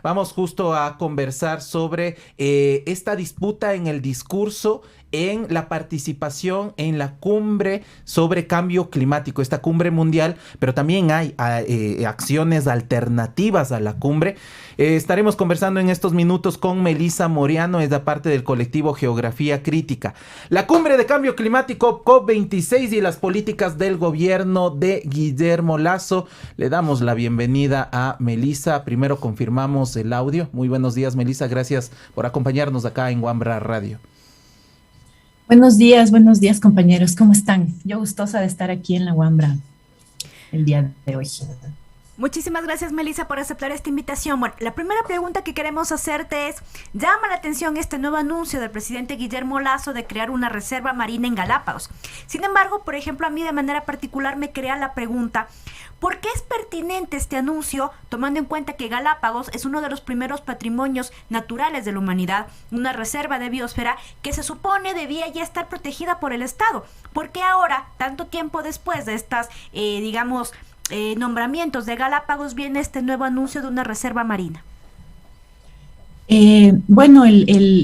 Vamos justo a conversar sobre esta disputa en el discurso, en la participación en la cumbre sobre cambio climático, esta cumbre mundial, pero también hay acciones alternativas a la cumbre. Estaremos conversando en estos minutos con Melissa Moreano, es la parte del colectivo Geografía Crítica. La cumbre de cambio climático COP26 y las políticas del gobierno de Guillermo Lasso. Le damos la bienvenida a Melissa. Primero confirmamos el audio. Muy buenos días, Melissa. Gracias por acompañarnos acá en Wambra Radio. Buenos días compañeros, ¿cómo están? Yo gustosa de estar aquí en la Wambra el día de hoy. Muchísimas gracias, Melissa, por aceptar esta invitación. Bueno, la primera pregunta que queremos hacerte es, llama la atención este nuevo anuncio del presidente Guillermo Lasso de crear una reserva marina en Galápagos. Sin embargo, por ejemplo, a mí de manera particular me crea la pregunta, ¿por qué es pertinente este anuncio, tomando en cuenta que Galápagos es uno de los primeros patrimonios naturales de la humanidad, una reserva de biosfera que se supone debía ya estar protegida por el Estado? ¿Por qué ahora, tanto tiempo después de estas, nombramientos de Galápagos, viene este nuevo anuncio de una reserva marina?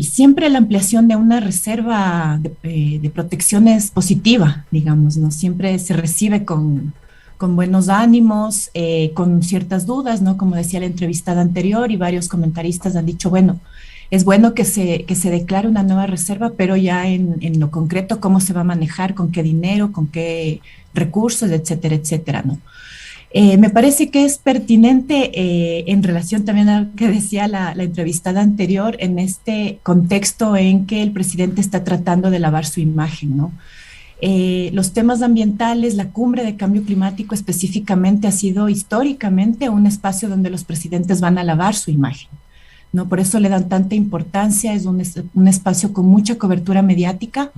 Siempre la ampliación de una reserva de protección es positiva, digamos, ¿no? Siempre se recibe con buenos ánimos, con ciertas dudas, ¿no? Como decía la entrevistada anterior, y varios comentaristas han dicho, bueno, es bueno que se declare una nueva reserva, pero ya en lo concreto, cómo se va a manejar, con qué dinero, con qué recursos, etcétera, etcétera, ¿no? Me parece que es pertinente en relación también a lo que decía la entrevistada anterior, en este contexto en que el presidente está tratando de lavar su imagen, ¿no? Los temas ambientales, la cumbre de cambio climático específicamente ha sido históricamente un espacio donde los presidentes van a lavar su imagen, ¿no? Por eso le dan tanta importancia, es un espacio con mucha cobertura mediática.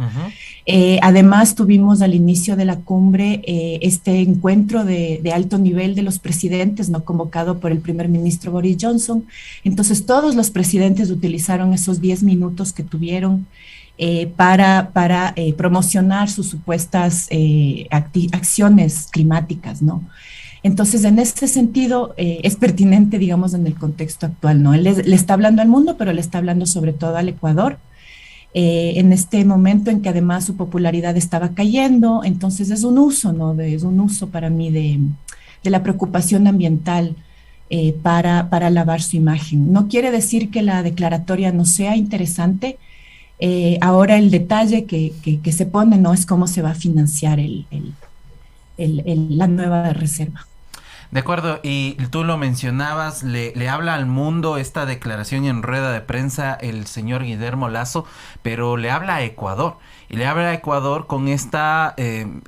Además, tuvimos al inicio de la cumbre este encuentro de alto nivel de los presidentes, ¿no? Convocado por el primer ministro Boris Johnson. Entonces, todos los presidentes utilizaron esos 10 minutos que tuvieron para promocionar sus supuestas acciones climáticas, ¿no? Entonces, en este sentido, es pertinente, digamos, en el contexto actual, ¿no? Él le está hablando al mundo, pero le está hablando sobre todo al Ecuador, en este momento en que además su popularidad estaba cayendo. Entonces, es un uso, ¿no? Es un uso para mí de la preocupación ambiental para lavar su imagen. No quiere decir que la declaratoria no sea interesante. Ahora el detalle que se pone, ¿no? Es cómo se va a financiar la nueva reserva. De acuerdo, y tú lo mencionabas, le habla al mundo esta declaración en rueda de prensa el señor Guillermo Lasso, pero le habla a Ecuador. Y le habla a Ecuador con estas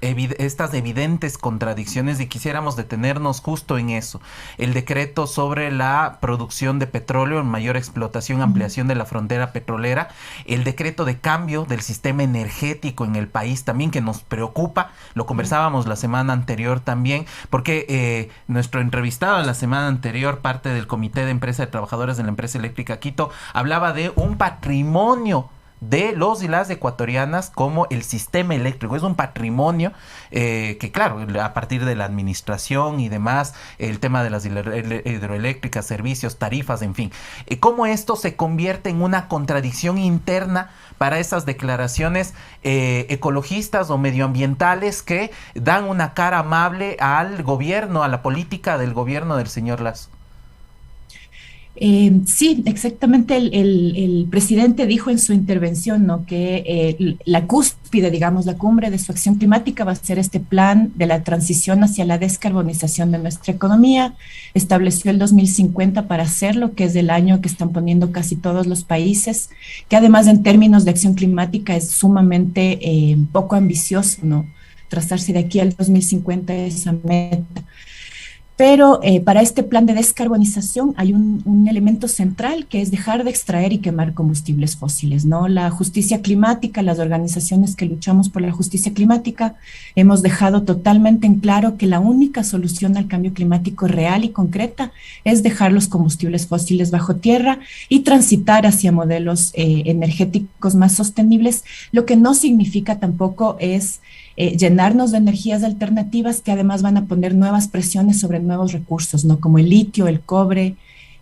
evidentes contradicciones, y quisiéramos detenernos justo en eso. El decreto sobre la producción de petróleo, mayor explotación, ampliación de la frontera petrolera, el decreto de cambio del sistema energético en el país también, que nos preocupa. Lo conversábamos la semana anterior también, porque nuestro entrevistado la semana anterior, parte del Comité de Empresa de Trabajadores de la Empresa Eléctrica Quito, hablaba de un patrimonio de los y las ecuatorianas como el sistema eléctrico. Es un patrimonio que, claro, a partir de la administración y demás, el tema de las hidroeléctricas, servicios, tarifas, en fin. ¿Cómo esto se convierte en una contradicción interna para esas declaraciones ecologistas o medioambientales que dan una cara amable al gobierno, a la política del gobierno del señor Lasso? Sí, exactamente. El presidente dijo en su intervención, ¿no? Que la cúspide, digamos, la cumbre de su acción climática va a ser este plan de la transición hacia la descarbonización de nuestra economía. Estableció el 2050 para hacerlo, que es el año que están poniendo casi todos los países, que además en términos de acción climática es sumamente poco ambicioso, ¿no? Trazarse de aquí al 2050 esa meta. Pero para este plan de descarbonización hay un elemento central, que es dejar de extraer y quemar combustibles fósiles, ¿no? La justicia climática, las organizaciones que luchamos por la justicia climática, hemos dejado totalmente en claro que la única solución al cambio climático real y concreta es dejar los combustibles fósiles bajo tierra y transitar hacia modelos energéticos más sostenibles, lo que no significa tampoco es llenarnos de energías alternativas que además van a poner nuevas presiones sobre nuevos recursos, ¿no? Como el litio, el cobre,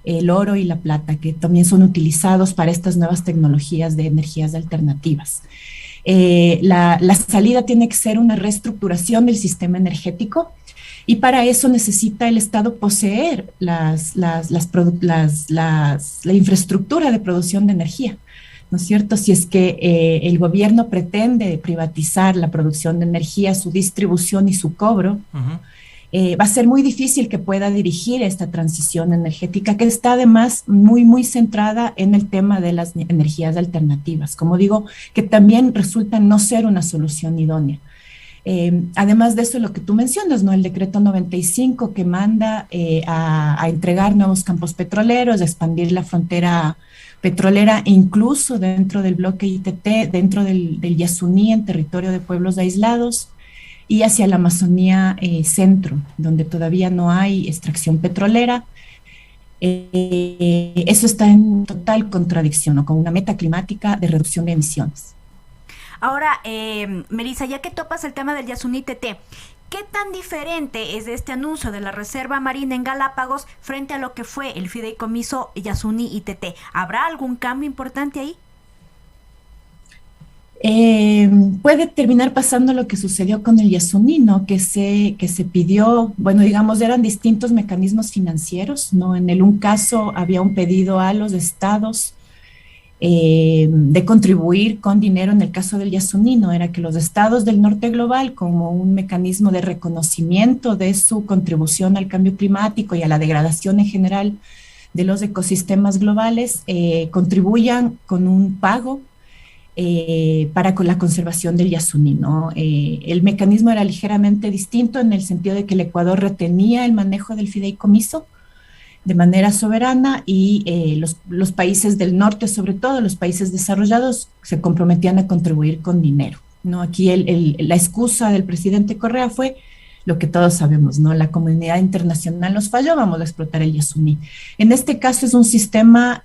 el oro y la plata, que también son utilizados para estas nuevas tecnologías de energías alternativas. La salida tiene que ser una reestructuración del sistema energético, y para eso necesita el Estado poseer la infraestructura de producción de energía, ¿no es cierto? Si es que el gobierno pretende privatizar la producción de energía, su distribución y su cobro, va a ser muy difícil que pueda dirigir esta transición energética, que está además muy centrada en el tema de las energías alternativas. Como digo, que también resultan no ser una solución idónea. Además de eso, lo que tú mencionas, ¿no? El decreto 95 que manda a entregar nuevos campos petroleros, a expandir la frontera petrolera, incluso dentro del bloque ITT, dentro del Yasuní, en territorio de pueblos aislados, y hacia la Amazonía centro, donde todavía no hay extracción petrolera. Eso está en total contradicción, ¿no? Con una meta climática de reducción de emisiones. Ahora, Melissa, ya que topas el tema del Yasuní TT, ¿qué tan diferente es este anuncio de la Reserva Marina en Galápagos frente a lo que fue el fideicomiso Yasuní ITT? ¿Habrá algún cambio importante ahí? Puede terminar pasando lo que sucedió con el Yasuní, ¿no? Que se pidió, bueno, digamos, eran distintos mecanismos financieros, ¿no? En un caso había un pedido a los estados de contribuir con dinero. En el caso del Yasuní, ¿no? Era que los estados del norte global, como un mecanismo de reconocimiento de su contribución al cambio climático y a la degradación en general de los ecosistemas globales, contribuyan con un pago para con la conservación del Yasuní, ¿no? El mecanismo era ligeramente distinto en el sentido de que el Ecuador retenía el manejo del fideicomiso de manera soberana, y los países del norte, sobre todo los países desarrollados, se comprometían a contribuir con dinero, ¿no? Aquí la excusa del presidente Correa fue lo que todos sabemos, ¿no? La comunidad internacional nos falló, vamos a explotar el Yasuní. En este caso es un sistema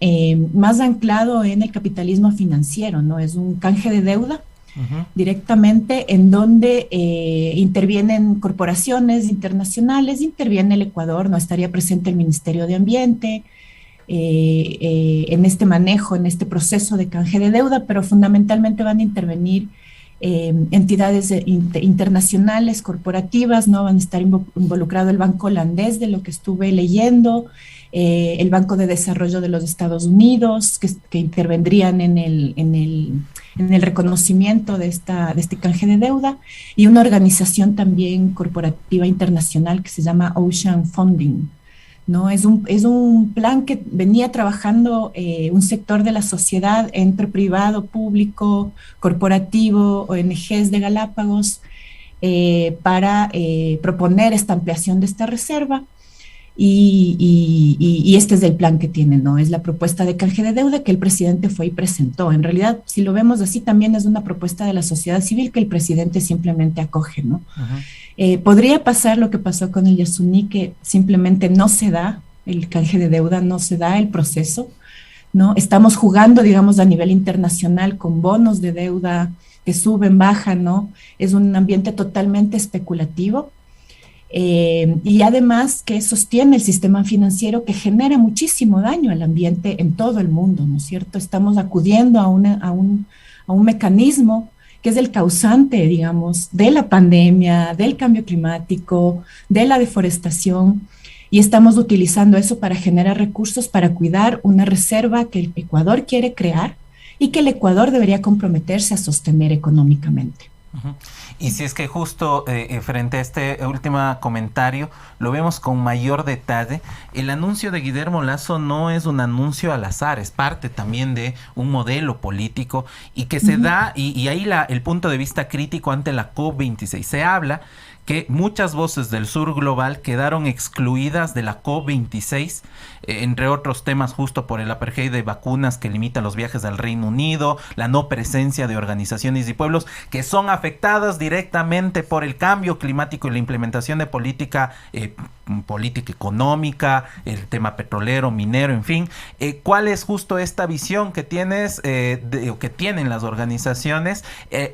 más anclado en el capitalismo financiero, ¿no? Es un canje de deuda directamente, en donde intervienen corporaciones internacionales, interviene el Ecuador, no estaría presente el Ministerio de Ambiente en este manejo, en este proceso de canje de deuda, pero fundamentalmente van a intervenir entidades internacionales, corporativas, ¿no? Van a estar involucrado el Banco Holandés, de lo que estuve leyendo, el Banco de Desarrollo de los Estados Unidos, que intervendrían en el reconocimiento de este canje de deuda, y una organización también corporativa internacional que se llama Ocean Funding, ¿no? Es un plan que venía trabajando un sector de la sociedad, entre privado, público, corporativo, ONGs de Galápagos, para proponer esta ampliación de esta reserva. Y este es el plan que tienen, ¿no? Es la propuesta de canje de deuda que el presidente fue y presentó. En realidad, si lo vemos así, también es una propuesta de la sociedad civil que el presidente simplemente acoge, ¿no? Podría pasar lo que pasó con el Yasuní, que simplemente no se da el canje de deuda, no se da el proceso, ¿no? Estamos jugando, digamos, a nivel internacional con bonos de deuda que suben, bajan, ¿no? Es un ambiente totalmente especulativo. Y además que sostiene el sistema financiero, que genera muchísimo daño al ambiente en todo el mundo, ¿no es cierto? Estamos acudiendo a un mecanismo que es el causante, digamos, de la pandemia, del cambio climático, de la deforestación, y estamos utilizando eso para generar recursos para cuidar una reserva que el Ecuador quiere crear y que el Ecuador debería comprometerse a sostener económicamente. Y si es que justo frente a este último comentario lo vemos con mayor detalle, el anuncio de Guillermo Lasso no es un anuncio al azar, es parte también de un modelo político, y que se da, y ahí el punto de vista crítico ante la COP26. Se habla que muchas voces del sur global quedaron excluidas de la COP26, entre otros temas, justo por el apartheid de vacunas que limita los viajes al Reino Unido, la no presencia de organizaciones y pueblos que son afectadas directamente por el cambio climático y la implementación de política económica, el tema petrolero, minero, en fin. ¿Cuál es justo esta visión que tienes, o que tienen las organizaciones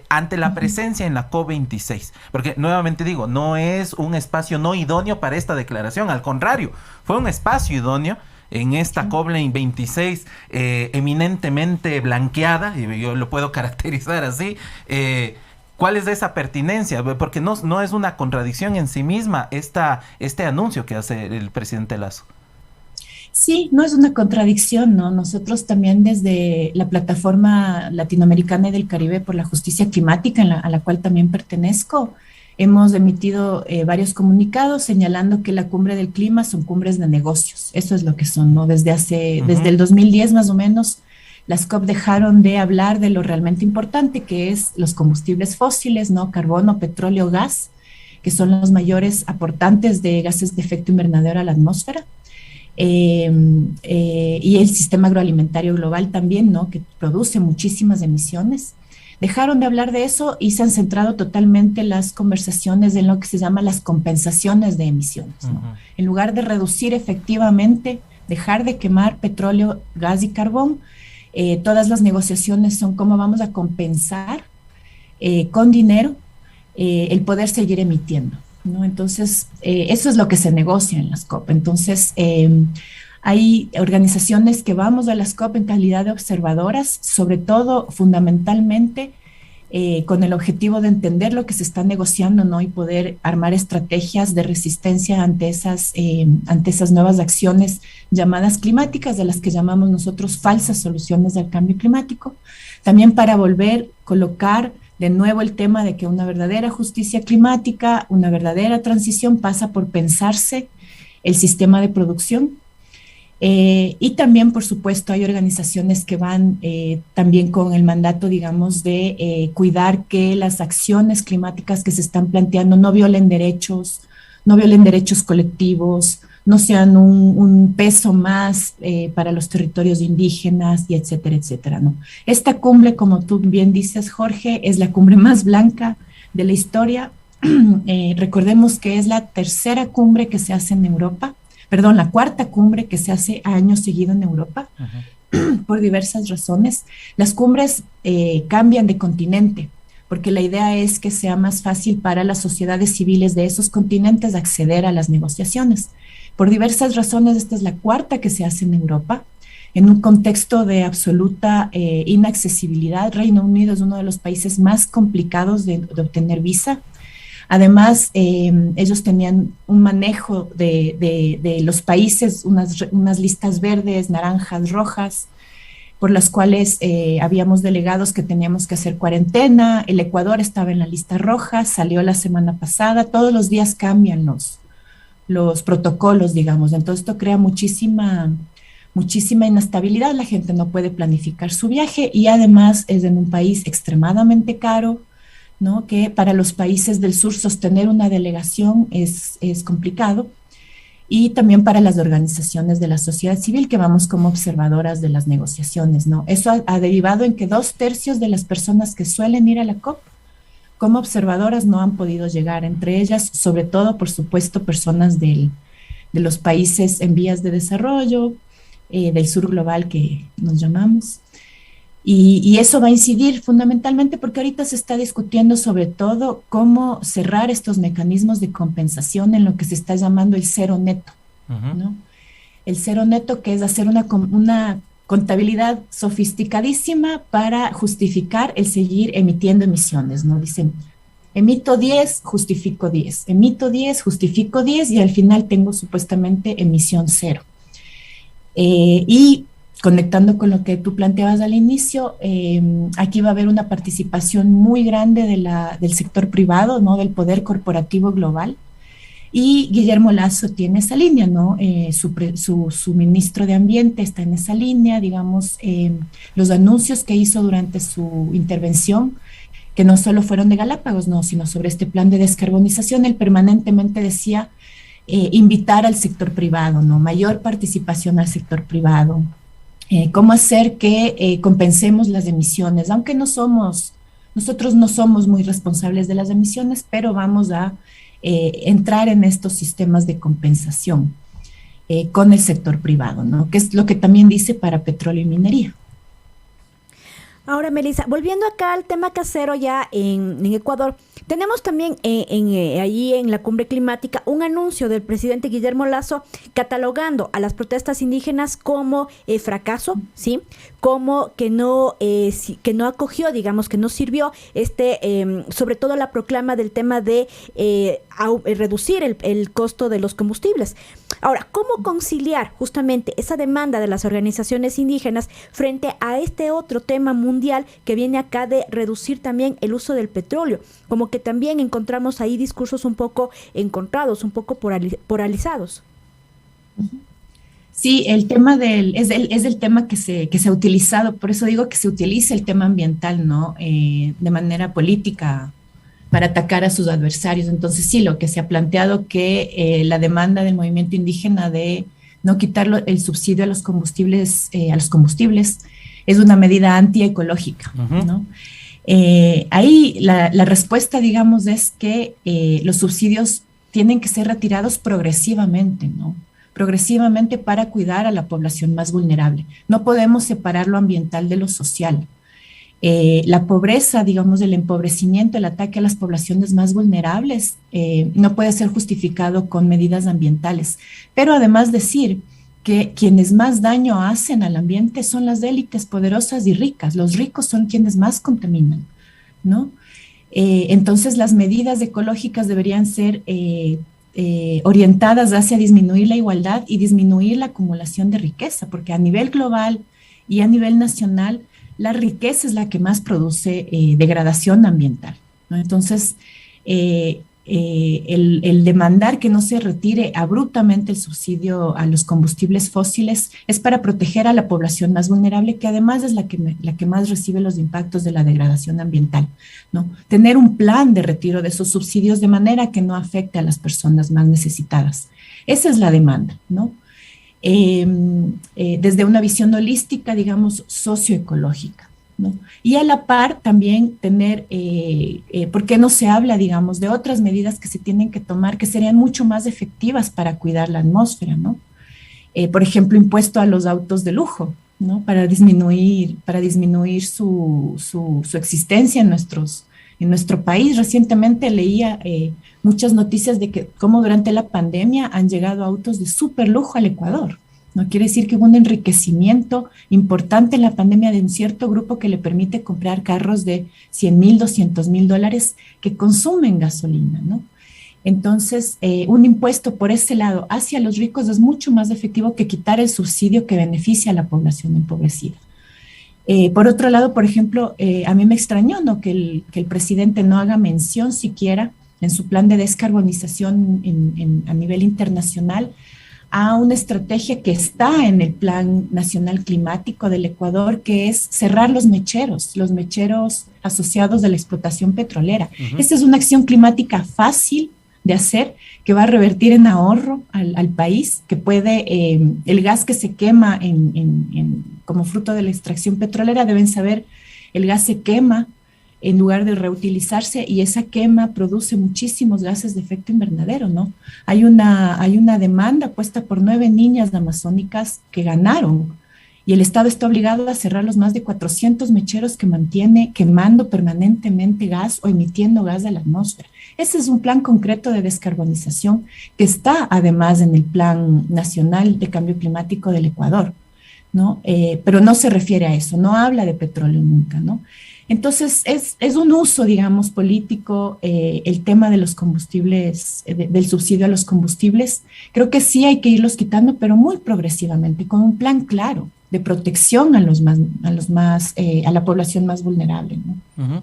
ante la presencia en la COP26? Porque nuevamente digo, no es un espacio no idóneo para esta declaración, al contrario, fue un espacio idóneo en esta COP26 eminentemente blanqueada, y yo lo puedo caracterizar así, ¿cuál es esa pertinencia? Porque no es una contradicción en sí misma este anuncio que hace el presidente Lasso. Sí, no es una contradicción, ¿no? Nosotros también desde la Plataforma Latinoamericana y del Caribe por la Justicia Climática, a la cual también pertenezco, hemos emitido varios comunicados señalando que la cumbre del clima son cumbres de negocios. Eso es lo que son, ¿no? Desde el 2010 más o menos, las COP dejaron de hablar de lo realmente importante, que es los combustibles fósiles, ¿no? Carbono, petróleo, gas, que son los mayores aportantes de gases de efecto invernadero a la atmósfera. Y el sistema agroalimentario global también, ¿no? Que produce muchísimas emisiones. Dejaron de hablar de eso y se han centrado totalmente las conversaciones en lo que se llama las compensaciones de emisiones, ¿no? En lugar de reducir efectivamente, dejar de quemar petróleo, gas y carbón, todas las negociaciones son cómo vamos a compensar con dinero el poder seguir emitiendo, ¿no? Entonces, eso es lo que se negocia en las COP. Entonces, hay organizaciones que vamos a las COP en calidad de observadoras, sobre todo, fundamentalmente, con el objetivo de entender lo que se está negociando, ¿no? Y poder armar estrategias de resistencia ante esas nuevas acciones llamadas climáticas, de las que llamamos nosotros falsas soluciones al cambio climático. También para volver a colocar de nuevo el tema de que una verdadera justicia climática, una verdadera transición pasa por pensarse el sistema de producción. Y también, por supuesto, hay organizaciones que van también con el mandato, digamos, de cuidar que las acciones climáticas que se están planteando no violen derechos colectivos, no sean un peso más para los territorios indígenas, y etcétera, etcétera, ¿no? Esta cumbre, como tú bien dices, Jorge, es la cumbre más blanca de la historia. Recordemos que es la tercera cumbre que se hace en Europa, la cuarta cumbre que se hace año seguido en Europa, por diversas razones. Las cumbres cambian de continente, porque la idea es que sea más fácil para las sociedades civiles de esos continentes acceder a las negociaciones. Por diversas razones, esta es la cuarta que se hace en Europa, en un contexto de absoluta inaccesibilidad. Reino Unido es uno de los países más complicados de obtener visa. Además, ellos tenían un manejo de los países, unas listas verdes, naranjas, rojas, por las cuales habíamos delegados que teníamos que hacer cuarentena. El Ecuador estaba en la lista roja, salió la semana pasada. Todos los días cambian los protocolos, digamos. Entonces, esto crea muchísima inestabilidad. La gente no puede planificar su viaje y además es en un país extremadamente caro, ¿no? Que para los países del sur sostener una delegación es complicado, y también para las organizaciones de la sociedad civil que vamos como observadoras de las negociaciones, ¿no? Eso ha derivado en que 2/3 de las personas que suelen ir a la COP como observadoras no han podido llegar, entre ellas, sobre todo, por supuesto, personas de los países en vías de desarrollo, del sur global que nos llamamos. Y eso va a incidir fundamentalmente porque ahorita se está discutiendo sobre todo cómo cerrar estos mecanismos de compensación en lo que se está llamando el cero neto, ¿no? El cero neto, que es hacer una contabilidad sofisticadísima para justificar el seguir emitiendo emisiones, ¿no? Dicen, emito 10, justifico 10, emito 10, justifico 10 y al final tengo supuestamente emisión cero. Y conectando con lo que tú planteabas al inicio, aquí va a haber una participación muy grande del sector privado, ¿no? Del poder corporativo global. Y Guillermo Lasso tiene esa línea, ¿no? Su ministro de Ambiente está en esa línea, digamos, los anuncios que hizo durante su intervención, que no solo fueron de Galápagos, no, sino sobre este plan de descarbonización, él permanentemente decía invitar al sector privado, ¿no? Mayor participación al sector privado, cómo hacer que compensemos las emisiones, aunque nosotros no somos muy responsables de las emisiones, pero vamos a entrar en estos sistemas de compensación con el sector privado, ¿no? Que es lo que también dice para petróleo y minería. Ahora, Melissa, volviendo acá al tema casero ya en Ecuador, Tenemos también allí en la cumbre climática un anuncio del presidente Guillermo Lasso catalogando a las protestas indígenas como fracaso, ¿sí? Como que no acogió, digamos, que no sirvió, sobre todo la proclama del tema de reducir el costo de los combustibles. Ahora, ¿cómo conciliar justamente esa demanda de las organizaciones indígenas frente a este otro tema mundial que viene acá de reducir también el uso del petróleo? Como que también encontramos ahí discursos un poco encontrados, un poco polarizados. Sí, el tema es el tema que se ha utilizado, por eso digo que se utiliza el tema ambiental, ¿no? De manera política para atacar a sus adversarios. Entonces sí, lo que se ha planteado que la demanda del movimiento indígena de no quitar el subsidio a los combustibles es una medida antiecológica, ¿no? Ahí la respuesta, digamos, es que los subsidios tienen que ser retirados progresivamente, ¿no? Progresivamente para cuidar a la población más vulnerable. No podemos separar lo ambiental de lo social. La pobreza, digamos, el empobrecimiento, el ataque a las poblaciones más vulnerables no puede ser justificado con medidas ambientales. Pero además decir que quienes más daño hacen al ambiente son las élites poderosas y ricas. Los ricos son quienes más contaminan, ¿no? Entonces las medidas ecológicas deberían ser orientadas hacia disminuir la igualdad y disminuir la acumulación de riqueza, porque a nivel global y a nivel nacional, la riqueza es la que más produce degradación ambiental, ¿no? Entonces, el demandar que no se retire abruptamente el subsidio a los combustibles fósiles es para proteger a la población más vulnerable, que además es la que más recibe los impactos de la degradación ambiental, ¿no? Tener un plan de retiro de esos subsidios de manera que no afecte a las personas más necesitadas. Esa es la demanda, ¿no? Desde una visión holística, digamos, socioecológica, ¿no? Y a la par también tener, ¿por qué no se habla, digamos, de otras medidas que se tienen que tomar que serían mucho más efectivas para cuidar la atmósfera, ¿no? Por ejemplo, impuesto a los autos de lujo, ¿no? Para disminuir su existencia en nuestro país. Recientemente leía muchas noticias de que cómo durante la pandemia han llegado autos de súper lujo al Ecuador, ¿no? Quiere decir que hubo un enriquecimiento importante en la pandemia de un cierto grupo que le permite comprar carros de $100,000, $200,000 que consumen gasolina, ¿no? Entonces, un impuesto por ese lado hacia los ricos es mucho más efectivo que quitar el subsidio que beneficia a la población empobrecida. Por otro lado, por ejemplo, a mí me extrañó, ¿no?, que el presidente no haga mención siquiera en su plan de descarbonización a nivel internacional a una estrategia que está en el Plan Nacional Climático del Ecuador, que es cerrar los mecheros asociados a la explotación petrolera. Esta es una acción climática fácil de hacer, que va a revertir en ahorro al país, que puede, el gas que se quema como fruto de la extracción petrolera, deben saber, el gas se quema en lugar de reutilizarse y esa quema produce muchísimos gases de efecto invernadero, ¿no? Hay una demanda puesta por 9 niñas amazónicas que ganaron y el Estado está obligado a cerrar los más de 400 mecheros que mantiene quemando permanentemente gas o emitiendo gas a la atmósfera. Ese es un plan concreto de descarbonización que está además en el Plan Nacional de Cambio Climático del Ecuador, ¿no? Pero no se refiere a eso, no habla de petróleo nunca, ¿no? Entonces, es un uso, digamos, político, el tema de los combustibles, del subsidio a los combustibles. Creo que sí hay que irlos quitando, pero muy progresivamente, con un plan claro de protección a la población más vulnerable, ¿no? Uh-huh.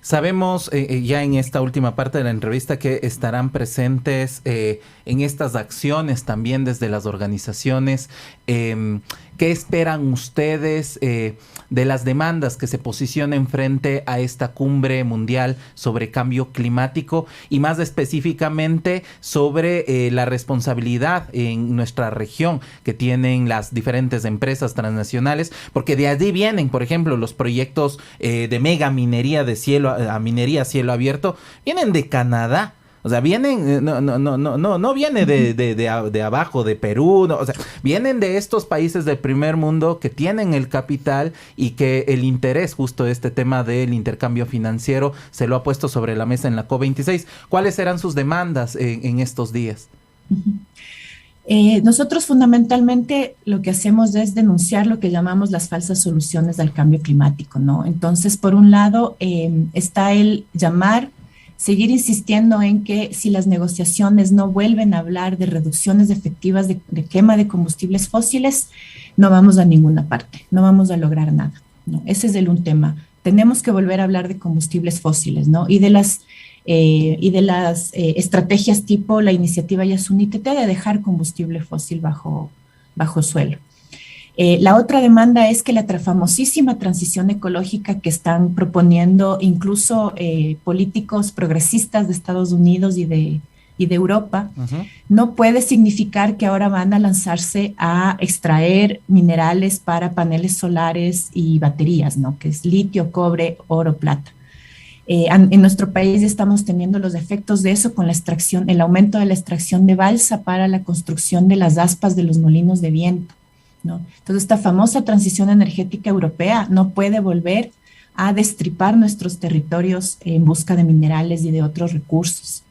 Sabemos ya en esta última parte de la entrevista que estarán presentes en estas acciones también desde las organizaciones. ¿Qué esperan ustedes de las demandas que se posicionen frente a esta cumbre mundial sobre cambio climático y más específicamente sobre la responsabilidad en nuestra región que tienen las diferentes empresas transnacionales? Porque de allí vienen, por ejemplo, los proyectos de mega minería a cielo abierto, vienen de Canadá. O sea, vienen, no viene de abajo, de Perú, no, o sea, vienen de estos países del primer mundo que tienen el capital y que el interés, justo este tema del intercambio financiero, se lo ha puesto sobre la mesa en la COP26. ¿Cuáles eran sus demandas en estos días? Nosotros fundamentalmente lo que hacemos es denunciar lo que llamamos las falsas soluciones al cambio climático, ¿no? Entonces, por un lado, está el seguir insistiendo en que si las negociaciones no vuelven a hablar de reducciones efectivas de quema de combustibles fósiles, no vamos a ninguna parte, no vamos a lograr nada, ¿no? Ese es un tema. Tenemos que volver a hablar de combustibles fósiles, ¿no? Y de las estrategias tipo la iniciativa Yasunité de dejar combustible fósil bajo suelo. La otra demanda es que la famosísima transición ecológica que están proponiendo incluso políticos progresistas de Estados Unidos y de Europa, no puede significar que ahora van a lanzarse a extraer minerales para paneles solares y baterías, ¿no? Que es litio, cobre, oro, plata. En nuestro país estamos teniendo los efectos de eso con la extracción, el aumento de la extracción de balsa para la construcción de las aspas de los molinos de viento, ¿no? Entonces, esta famosa transición energética europea no puede volver a destripar nuestros territorios en busca de minerales y de otros recursos,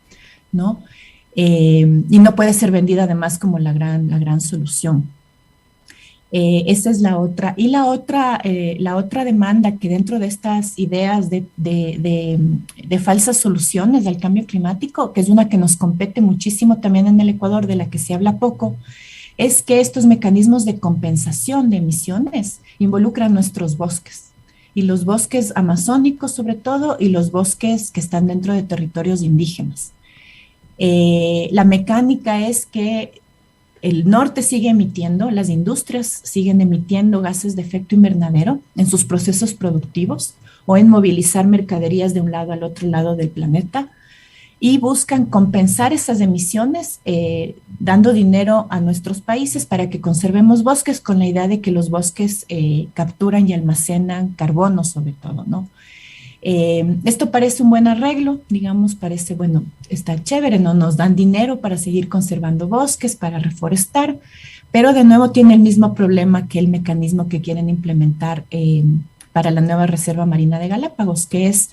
¿no? Y no puede ser vendida además como la gran solución. Esa es la otra. Y la otra demanda que dentro de estas ideas de falsas soluciones al cambio climático, que es una que nos compete muchísimo también en el Ecuador, de la que se habla poco, es que estos mecanismos de compensación de emisiones involucran nuestros bosques, y los bosques amazónicos sobre todo, y los bosques que están dentro de territorios indígenas. La mecánica es que el norte sigue emitiendo, las industrias siguen emitiendo gases de efecto invernadero en sus procesos productivos o en movilizar mercaderías de un lado al otro lado del planeta, y buscan compensar esas emisiones dando dinero a nuestros países para que conservemos bosques, con la idea de que los bosques capturan y almacenan carbono sobre todo, ¿no? Esto parece un buen arreglo, digamos, parece, bueno, está chévere, ¿no? Nos dan dinero para seguir conservando bosques, para reforestar, pero de nuevo tiene el mismo problema que el mecanismo que quieren implementar para la nueva Reserva Marina de Galápagos, que es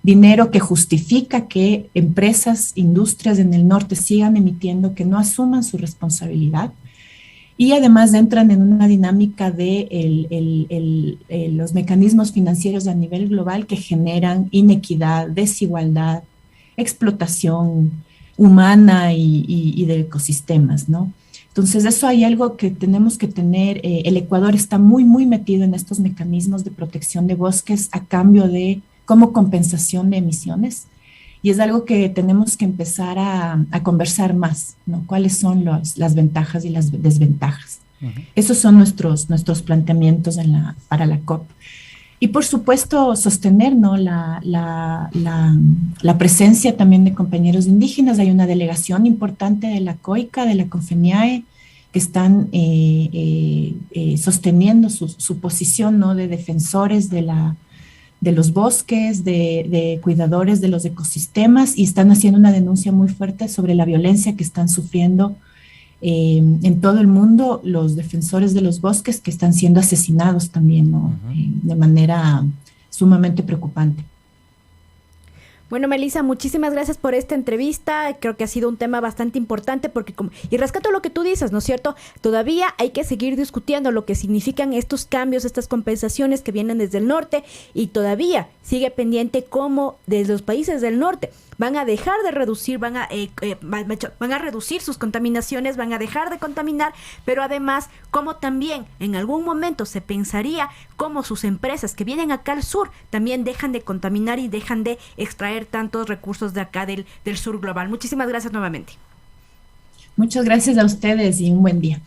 dinero que justifica que empresas, industrias en el norte sigan emitiendo, que no asuman su responsabilidad. Y además entran en una dinámica de los mecanismos financieros a nivel global que generan inequidad, desigualdad, explotación humana y de ecosistemas, ¿no? Entonces, eso hay algo que tenemos que tener. El Ecuador está muy, muy metido en estos mecanismos de protección de bosques a cambio de, como compensación de emisiones. Y es algo que tenemos que empezar a conversar más, ¿no? ¿Cuáles son las ventajas y las desventajas? Esos son nuestros planteamientos para la COP. Y por supuesto, sostener, ¿no? la presencia también de compañeros indígenas. Hay una delegación importante de la COICA, de la CONFENIAE, que están sosteniendo su posición, ¿no? De defensores de los bosques, de cuidadores de los ecosistemas, y están haciendo una denuncia muy fuerte sobre la violencia que están sufriendo en todo el mundo los defensores de los bosques, que están siendo asesinados también, ¿no? De manera sumamente preocupante. Bueno, Melissa, muchísimas gracias por esta entrevista. Creo que ha sido un tema bastante importante porque, y rescato lo que tú dices, ¿no es cierto? Todavía hay que seguir discutiendo lo que significan estos cambios, estas compensaciones que vienen desde el norte, y todavía sigue pendiente cómo desde los países del norte van a dejar de reducir, van a reducir sus contaminaciones, van a dejar de contaminar, pero además como también en algún momento se pensaría cómo sus empresas que vienen acá al sur también dejan de contaminar y dejan de extraer tantos recursos de acá del sur global. Muchísimas gracias nuevamente. Muchas gracias a ustedes y un buen día.